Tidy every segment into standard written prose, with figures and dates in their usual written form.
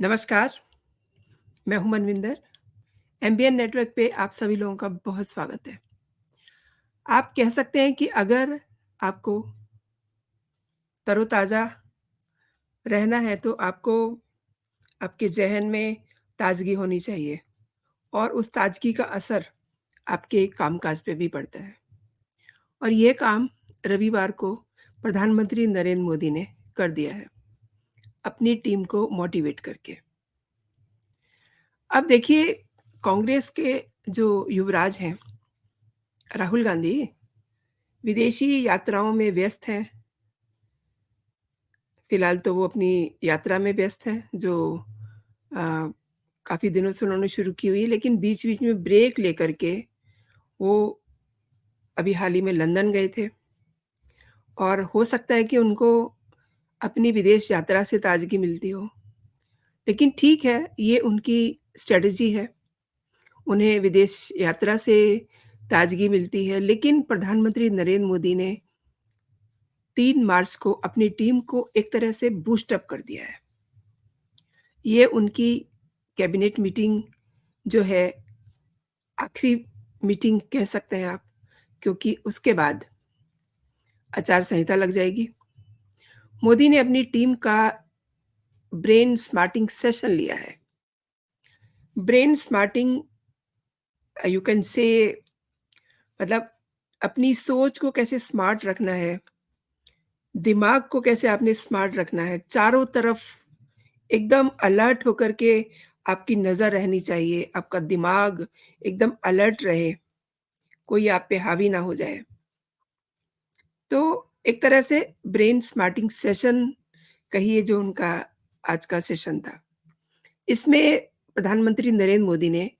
नमस्कार, मैं हूँ मनविंदर। एमबीएन नेटवर्क पे आप सभी लोगों का बहुत स्वागत है। आप कह सकते हैं कि अगर आपको तरोताज़ा रहना है तो आपको आपके ज़हन में ताज़गी होनी चाहिए और उस ताज़गी का असर आपके कामकाज पे भी पड़ता है। और ये काम रविवार को प्रधानमंत्री नरेंद्र मोदी ने कर दिया है, अपनी टीम को मोटिवेट करके। अब देखिए कांग्रेस के जो युवराज हैं, राहुल गांधी, विदेशी यात्राओं में व्यस्त हैं। फिलहाल तो वो अपनी यात्रा में व्यस्त हैं जो अ, काफ़ी दिनों से उन्होंने शुरू की हुई है, लेकिन बीच-बीच में ब्रेक लेकर के वो अभी हाल ही में लंदन गए थे और हो सकता है कि उनको अपनी विदेश यात्रा से ताज़गी मिलती हो। लेकिन ठीक है, ये उनकी स्ट्रैटेजी है, उन्हें विदेश यात्रा से ताज़गी मिलती है, लेकिन प्रधानमंत्री नरेंद्र मोदी ने 3 मार्च को अपनी टीम को एक तरह से बूस्ट अप कर दिया है। ये उनकी कैबिनेट मीटिंग जो है, आखिरी मीटिंग कह सकते हैं आप, क्योंकि उसके बाद आचार संहिता लग जाएगी। मोदी ने अपनी टीम का ब्रेन स्मार्टिंग सेशन लिया है। Brain smarting you can say मतलब अपनी सोच को कैसे स्मार्ट रखना है, दिमाग को कैसे आपने स्मार्ट रखना है, चारों तरफ एकदम अलर्ट होकर के आपकी नज़र रहनी चाहिए, आपका दिमाग एकदम अलर्ट रहे, कोई आप पे हावी ना हो जाए। तो एक तरह से ब्रेन स्मार्टिंग सेशन कहिए जो उनका आज का सेशन था। इसमें प्रधानमंत्री नरेंद्र मोदी ने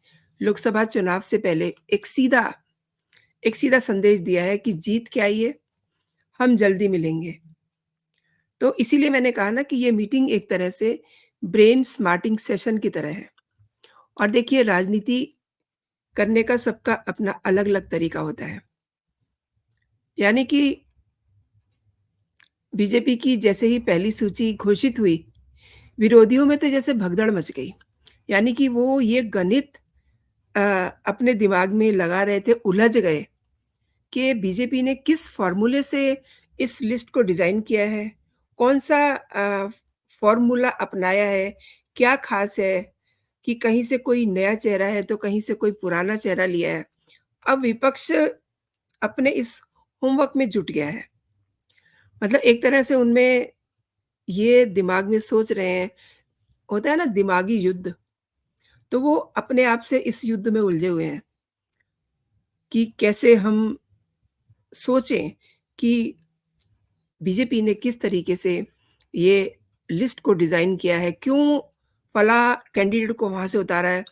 लोकसभा चुनाव से पहले एक सीधा संदेश दिया है कि जीत के आइए, हम जल्दी मिलेंगे। तो इसीलिए मैंने कहा ना कि ये मीटिंग एक तरह से ब्रेन स्मार्टिंग सेशन की तरह है। और देखिए राजनीति करने का सबका अपना अलग-अलग तरीका होता है। यानी कि बीजेपी की जैसे ही पहली सूची घोषित हुई, विरोधियों में तो जैसे भगदड़ मच गई। यानी कि वो ये गणित अ, अपने दिमाग में लगा रहे थे, उलझ गए कि बीजेपी ने किस फ़ॉर्मूले से इस लिस्ट को डिज़ाइन किया है, कौन-सा फ़ॉर्मूला अपनाया है, क्या ख़ास है कि कहीं से कोई नया चेहरा है, तो कहीं से कोई पुराना चेहरा लिया है। अब विपक्ष अपने इस होमवर्क में जुट गया है। मतलब एक तरह से उनमें ये दिमाग में सोच रहे हैं, होता है ना दिमागी युद्ध, तो वो अपने आप से इस युद्ध में उलझे हुए हैं कि कैसे हम सोचें कि बीजेपी ने किस तरीके से ये लिस्ट को डिज़ाइन किया है, क्यों फलाँ कैंडिडेट को वहाँ से उतारा है,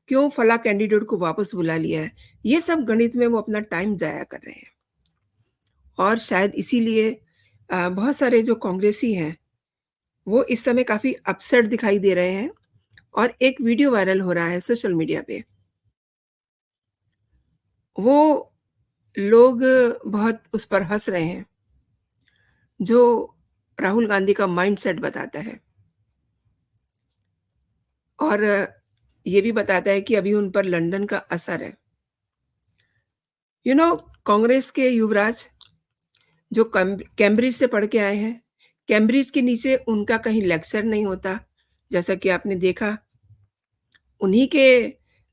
क्यों फलाँ कैंडिडेट को वापस बुला लिया है। ये सब गणित में वो अपना टाइम ज़ाया कर रहे हैं और शायद इसीलिए बहुत सारे जो कांग्रेसी हैं, वो इस समय काफ़ी अपसेट दिखाई दे रहे हैं और एक वीडियो वायरल हो रहा है सोशल मीडिया पे। वो लोग बहुत उस पर हँस रहे हैं, जो राहुल गांधी का माइंडसेट बताता है और ये भी बताता है कि अभी उन पर लंदन का असर है। कांग्रेस के युवराज जो कैम्ब्रिज से पढ़ के आए हैं, कैम्ब्रिज के नीचे उनका कहीं लेक्चर नहीं होता, जैसा कि आपने देखा। उन्हीं के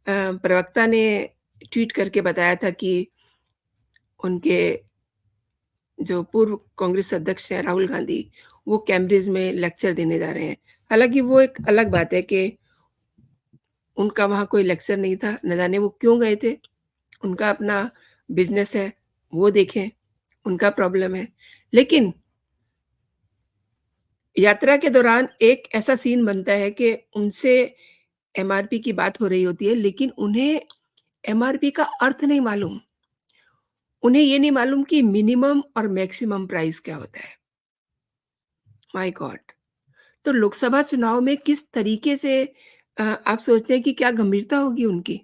प्रवक्ता ने ट्वीट करके बताया था कि उनके जो पूर्व कांग्रेस अध्यक्ष हैं राहुल गांधी, वो कैम्ब्रिज में लेक्चर देने जा रहे हैं। हालाँकि वो एक अलग बात है कि उनका वहाँ कोई लेक्चर नहीं था, न जाने वो क्यों गए थे। उनका अपना बिज़नेस है, वो देखें, उनका प्रॉब्लम है। लेकिन यात्रा के दौरान एक ऐसा सीन बनता है कि उनसे एमआरपी की बात हो रही होती है, लेकिन उन्हें एमआरपी का अर्थ नहीं मालूम। उन्हें ये नहीं मालूम कि मिनिमम और मैक्सिमम प्राइस क्या होता है। My God! तो लोकसभा चुनाव में किस तरीके से आप सोचते हैं कि क्या गंभीरता होगी उनकी?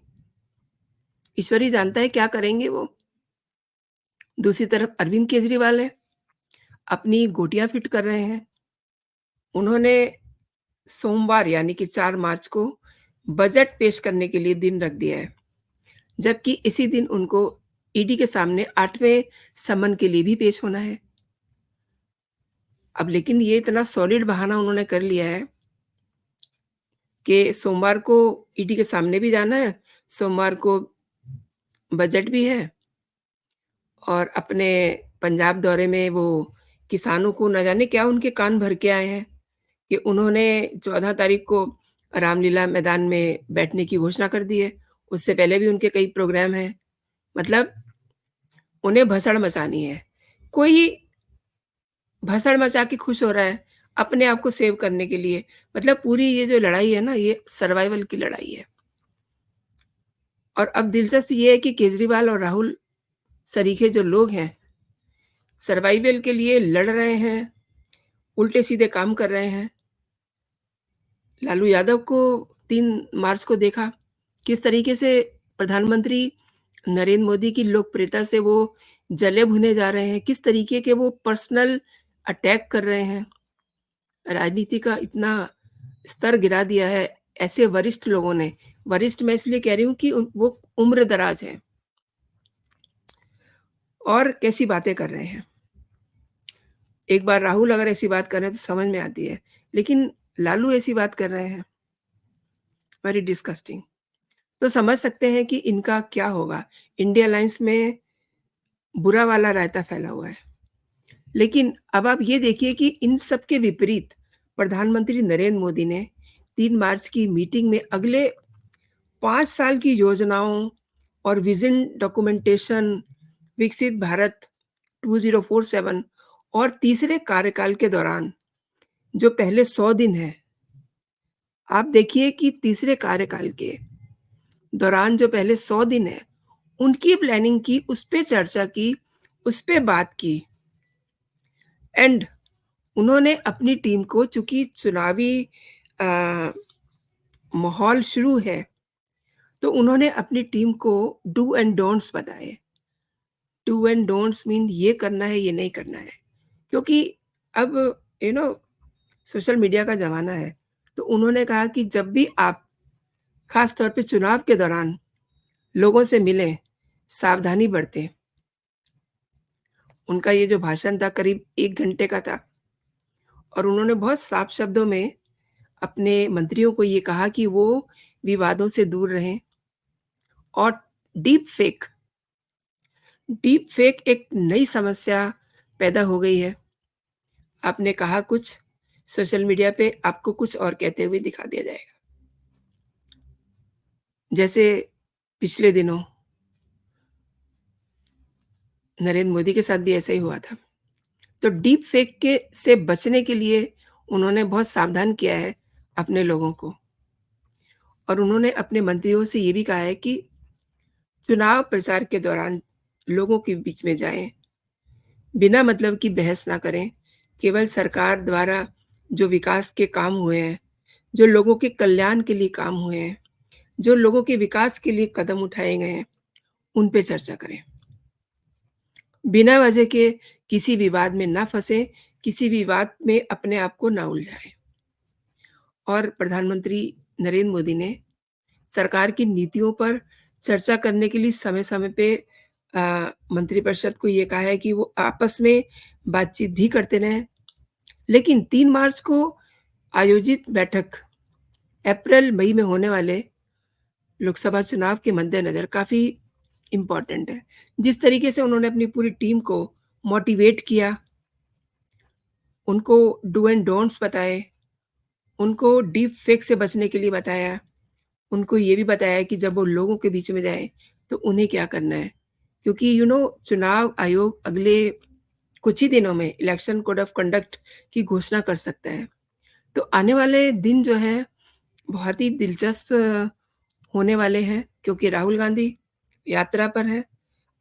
ईश्वर ही जानता है क्या करेंगे वो। दूसरी तरफ अरविंद केजरीवाल हैं, अपनी गोटियाँ फिट कर रहे हैं। उन्होंने सोमवार यानी कि 4 मार्च को बजट पेश करने के लिए दिन रख दिया है, जबकि इसी दिन उनको ईडी के सामने 8वें समन के लिए भी पेश होना है। अब लेकिन ये इतना सॉलिड बहाना उन्होंने कर लिया है कि सोमवार को ईडी के सामने भी जाना है, सोमवार को बजट भी है और अपने पंजाब दौरे में वो किसानों को न जाने क्या उनके कान भर के आए हैं कि उन्होंने 14 तारीख को रामलीला मैदान में बैठने की घोषणा कर दी है। उससे पहले भी उनके कई प्रोग्राम हैं। मतलब उन्हें भसड़ मचानी है। कोई भसड़ मचा के खुश हो रहा है, अपने आप को सेव करने के लिए। मतलब पूरी ये जो लड़ाई है ना, ये सर्वाइवल की लड़ाई है। और अब दिलचस्प ये है कि केजरीवाल और राहुल सरीखे जो लोग हैं, सर्वाइवल के लिए लड़ रहे हैं, उल्टे-सीधे काम कर रहे हैं। लालू यादव को 3 मार्च को देखा, किस तरीके से प्रधानमंत्री नरेंद्र मोदी की लोकप्रियता से वो जले-भुने जा रहे हैं, किस तरीके के वो पर्सनल अटैक कर रहे हैं। राजनीति का इतना स्तर गिरा दिया है ऐसे वरिष्ठ लोगों ने। वरिष्ठ मैं इसलिए कह रही हूँ कि वो उम्र-दराज हैं और कैसी बातें कर रहे हैं। एक बार राहुल अगर ऐसी बात कर रहे हैं तो समझ में आती है, लेकिन लालू ऐसी बात कर रहे हैं, वेरी डिस्गस्टिंग। तो समझ सकते हैं कि इनका क्या होगा। इंडिया अलायंस में बुरा वाला रायता फैला हुआ है। लेकिन अब आप ये देखिए कि इन सब के विपरीत प्रधानमंत्री नरेंद्र मोदी ने 3 मार्च की मीटिंग में अगले 5 साल की योजनाओं और विज़न डॉक्यूमेंटेशन, विकसित भारत 2047 और तीसरे कार्यकाल के दौरान जो पहले 100 दिन हैं, आप देखिए कि तीसरे कार्यकाल के दौरान जो पहले 100 दिन हैं, उनकी प्लानिंग की, उस पे चर्चा की, उस पे बात की एंड उन्होंने अपनी टीम को चूँकि चुनावी अ, माहौल शुरू है, तो उन्होंने अपनी टीम को डू एंड डोंट्स बताए। डू एंड डोंट्स मीन ये करना है, ये नहीं करना है। क्योंकि अब यू नो सोशल मीडिया का ज़माना है, तो उन्होंने कहा कि जब भी आप ख़ास तौर पे चुनाव के दौरान लोगों से मिलें, सावधानी बरतें। उनका ये जो भाषण था करीब 1 घंटे का था और उन्होंने बहुत साफ शब्दों में अपने मंत्रियों को ये कहा कि वो विवादों से दूर रहें और डीप फेक एक नई समस्या पैदा हो गई है। आपने कहा कुछ, सोशल मीडिया पे आपको कुछ और कहते हुए दिखा दिया जाएगा। जैसे पिछले दिनों नरेंद्र मोदी के साथ भी ऐसा ही हुआ था। तो डीप फेक के से बचने के लिए उन्होंने बहुत सावधान किया है अपने लोगों को और उन्होंने अपने मंत्रियों से ये भी कहा है कि चुनाव प्रचार के दौरान लोगों के बीच में जाएँ, बिना मतलब की बहस ना करें, केवल सरकार द्वारा जो विकास के काम हुए हैं, जो लोगों के कल्याण के लिए काम हुए हैं, जो लोगों के विकास के लिए कदम उठाए गए हैं, उन पे चर्चा करें। बिना वजह के किसी विवाद में ना फँसें, किसी विवाद में अपने आप को ना उलझाएँ। और प्रधानमंत्री नरेंद्र मोदी ने सरकार की नीतियों पर चर्चा करने के लिए समय-समय पे मंत्रिपरिषद को ये कहा है कि वो आपस में बातचीत भी करते रहें। लेकिन 3 मार्च को आयोजित बैठक अप्रैल-मई में होने वाले लोकसभा चुनाव के मद्देनज़र काफ़ी इम्पोर्टेंट है। जिस तरीके से उन्होंने अपनी पूरी टीम को मोटिवेट किया, उनको डू एंड डोंट्स बताए, उनको डीप फेक से बचने के लिए बताया, उनको ये भी बताया कि जब वो लोगों के बीच में जाएँ, तो उन्हें क्या करना है। क्योंकि चुनाव आयोग अगले कुछ ही दिनों में इलेक्शन कोड ऑफ कंडक्ट की घोषणा कर सकता है। तो आने वाले दिन जो हैं, बहुत ही दिलचस्प होने वाले हैं क्योंकि राहुल गांधी यात्रा पर हैं।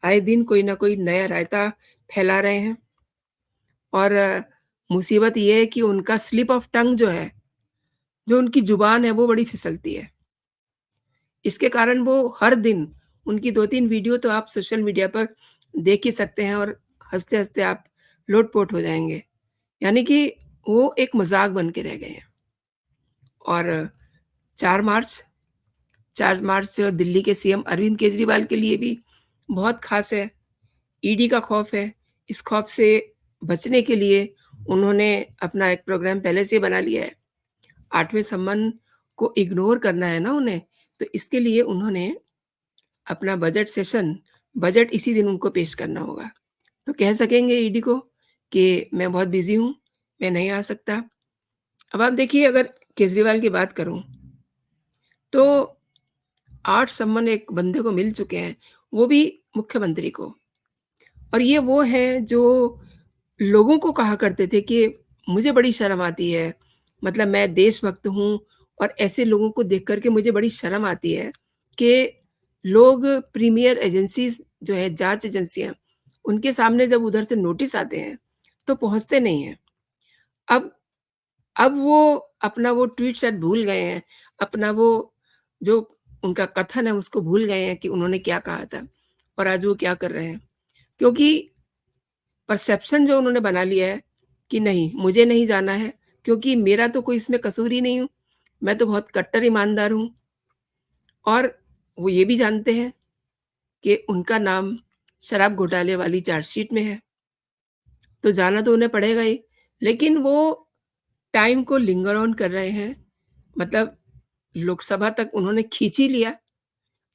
आए दिन कोई न कोई नया रायता फैला रहे हैं और मुसीबत ये है कि उनका स्लिप ऑफ टंग जो है, जो उनकी ज़ुबान है, वो बड़ी फिसलती है। इसके कारण वो हर दिन उनकी 2-3 वीडियो तो आप सोशल मीडिया पर देख ही सकते हैं और हँसते-हँसते आप लोट-पोट हो जाएँगे। यानी कि वो एक मज़ाक बन के रह गए हैं। और 4 मार्च 4 मार्च दिल्ली के सीएम अरविंद केजरीवाल के लिए भी बहुत ख़ास है। ईडी का खौफ है। इस खौफ से बचने के लिए उन्होंने अपना एक प्रोग्राम पहले से बना लिया है। 8वें सम्मन को इग्नोर करना है ना उन्हें, तो इसके लिए उन्होंने अपना बजट इसी दिन उनको पेश करना होगा। तो कह सकेंगे ईडी को कि मैं बहुत बिज़ी हूँ, मैं नहीं आ सकता। अब आप देखिए, अगर केजरीवाल की बात करूँ, तो 8 सम्मन एक बंदे को मिल चुके हैं, वो भी मुख्यमंत्री को। और ये वो हैं जो लोगों को कहा करते थे कि मुझे बड़ी शर्म आती है, मतलब मैं देशभक्त हूँ और ऐसे लोगों को देख कर के मुझे बड़ी शर्म आती है कि लोग प्रीमियर एजेंसीज़ जो है, जाँच एजेंसियाँ, उनके सामने जब उधर से नोटिस आते हैं, तो पहुँचते नहीं हैं। अब अब वो अपना वो ट्वीट शायद भूल गए हैं, अपना वो जो उनका कथन है उसको भूल गए हैं कि उन्होंने क्या कहा था और आज वो क्या कर रहे हैं। क्योंकि परसेप्शन जो उन्होंने बना लिया है कि नहीं, मुझे नहीं जाना है क्योंकि मेरा तो कोई इसमें कसूर ही नहीं हूँ, मैं तो बहुत कट्टर ईमानदार हूँ। और वो ये भी जानते हैं कि उनका नाम शराब घोटाले वाली चार्जशीट में है, तो जाना तो उन्हें पड़ेगा ही। लेकिन वो टाइम को लिंगर ऑन कर रहे हैं, मतलब लोकसभा तक उन्होंने खींच ही लिया।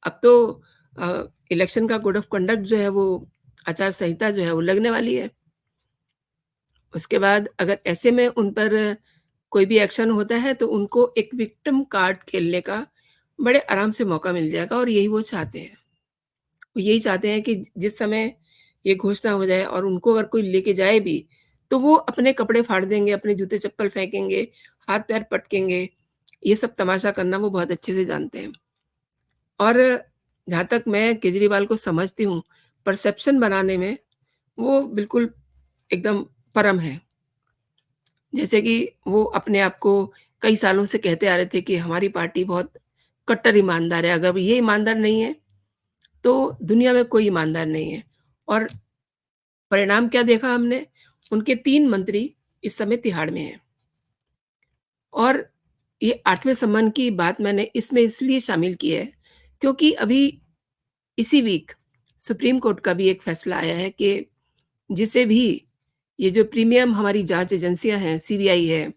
अब तो इलेक्शन का कोड ऑफ कंडक्ट जो है वो आचार संहिता जो है वो लगने वाली है। उसके बाद अगर ऐसे में उन पर कोई भी एक्शन होता है तो उनको एक विक्टिम कार्ड खेलने का बड़े आराम से मौका मिल जाएगा और यही वो चाहते हैं। वो यही चाहते हैं कि जिस समय ये घोषणा हो जाए और उनको अगर कोई लेके जाए भी, तो वो अपने कपड़े फाड़ देंगे, अपने जूते-चप्पल फेंकेंगे, हाथ-पैर पटकेंगे। ये सब तमाशा करना वो बहुत अच्छे से जानते हैं। और जहाँ तक मैं केजरीवाल को समझती हूँ, परसेप्शन बनाने में वो बिल्कुल एकदम परम हैं। जैसे कि वो अपने आप को कई सालों से कहते आ रहे थे कि हमारी पार्टी बहुत कट्टर ईमानदार है, अगर ये ईमानदार नहीं है, तो दुनिया में कोई ईमानदार नहीं है। और परिणाम क्या देखा हमने? उनके 3 मंत्री इस समय तिहाड़ में हैं। और ये 8वें सम्मन की बात मैंने इसमें इसलिए शामिल की है, क्योंकि अभी इसी वीक सुप्रीम कोर्ट का भी एक फैसला आया है कि जिसे भी ये जो प्रीमियम हमारी जाँच एजेंसियाँ हैं, सीबीआई है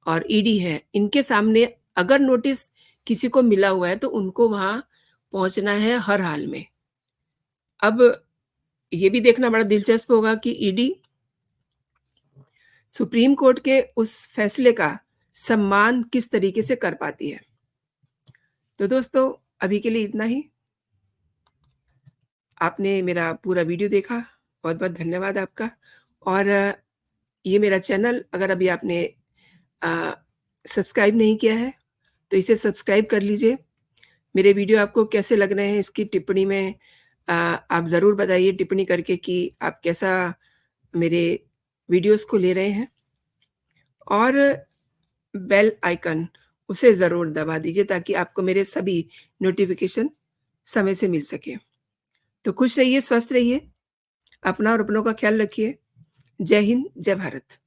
और ईडी है, इनके सामने अगर नोटिस किसी को मिला हुआ है, तो उनको वहाँ पहुँचना है हर हाल में। अब ये भी देखना बड़ा दिलचस्प होगा कि ईडी सुप्रीम कोर्ट के उस फैसले का सम्मान किस तरीके से कर पाती है। तो दोस्तों, अभी के लिए इतना ही। आपने मेरा पूरा वीडियो देखा, बहुत-बहुत धन्यवाद आपका। और ये मेरा चैनल अगर अभी आपने अ, सब्सक्राइब नहीं किया है, तो इसे सब्सक्राइब कर लीजिए। मेरे वीडियो आपको कैसे लग रहे हैं इसकी टिप्पणी में आप ज़रूर बताइए टिप्पणी करके कि आप कैसा मेरे वीडियोज़ को ले रहे हैं। और बेल आइकन उसे ज़रूर दबा दीजिए ताकि आपको मेरे सभी नोटिफ़िकेशन समय से मिल सकें। तो खुश रहिए, स्वस्थ रहिए, अपना और अपनों का ख़्याल रखिए। जय हिंद, जय भारत।